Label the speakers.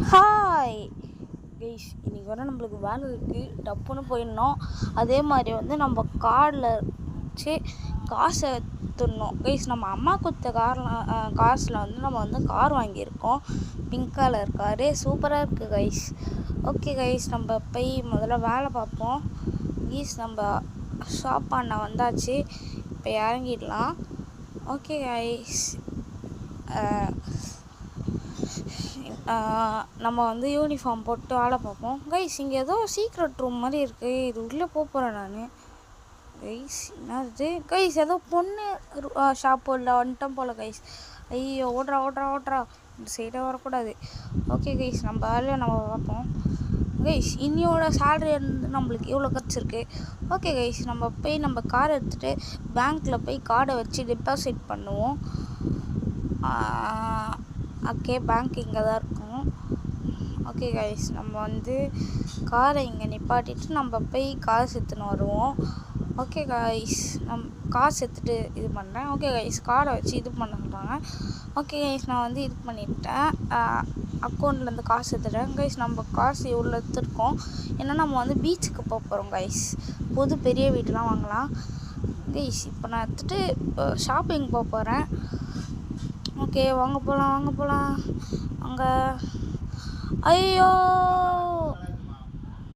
Speaker 1: Hi guys, இன்றைக்கி வந்து நம்மளுக்கு வேலை இருக்குது, டப்புன்னு போயிடணும். அதே மாதிரி வந்து நம்ம காரில் வச்சு காசை எடுத்துடணும் கைஸ். நம்ம அம்மா கொடுத்த காசில் வந்து நம்ம வந்து கார் வாங்கியிருக்கோம். பிங்க் கலர் காரு சூப்பராக இருக்குது கைஸ். ஓகே கைஸ், நம்ம போய் முதல்ல வேலை பார்ப்போம் கைஸ். நம்ம ஷாப் பண்ண வந்தாச்சு, இப்போ இறங்கிடலாம். ஓகே கைஸ், நம்ம வந்து யூனிஃபார்ம் போட்டு வேலை பார்ப்போம் கைஸ். இங்கே ஏதோ சீக்ரெட் ரூம் மாதிரி இருக்குது, இது உள்ளே போகிறேன் நான் கைஸ். என்னது கைஸ், ஏதோ பொண்ணு ஷாப்பு இல்லை வந்துட்டோம் போல் கைஸ். ஐயோ, ஓடுறா இந்த சைடாக வரக்கூடாது. ஓகே கைஸ், நம்ம வேலையை நம்ம பார்ப்போம் கைஸ். இன்னியோட சேலரி வந்து நம்மளுக்கு இவ்வளோ கிடச்சிருக்கு. ஓகே கைஸ், நம்ம போய் நம்ம காரை எடுத்துகிட்டு பேங்க்கில் போய் கார்டை வச்சு டெபாசிட் பண்ணுவோம். ஓகே, பேங்க் இங்கே தான் இருக்கும். ஓகே கைஸ், நம்ம வந்து காரை இங்கே நிப்பாட்டிட்டு நம்ம போய் காசு எடுத்துன்னு வருவோம். ஓகே கைஸ், காசு எடுத்துகிட்டு இது பண்ணுறேன். ஓகே கைஸ், காரை வச்சு இது பண்ண சொல்கிறாங்க. ஓகே கைஸ், நான் வந்து இது பண்ணிவிட்டேன், அக்கௌண்ட்லேருந்து காசு எடுத்துட்டேன் கைஸ். நம்ம காசு இவ்வளோ எடுத்துருக்கோம். ஏன்னா நம்ம வந்து பீச்சுக்கு போக போகிறோம் கைஸ். புது பெரிய வீடெலாம் வாங்கலாம் கைஸ். இப்போ நான் எடுத்துகிட்டு ஷாப்பிங் போக போகிறேன். ஓகே, வாங்க போகலாம் அங்கே. ஐயோ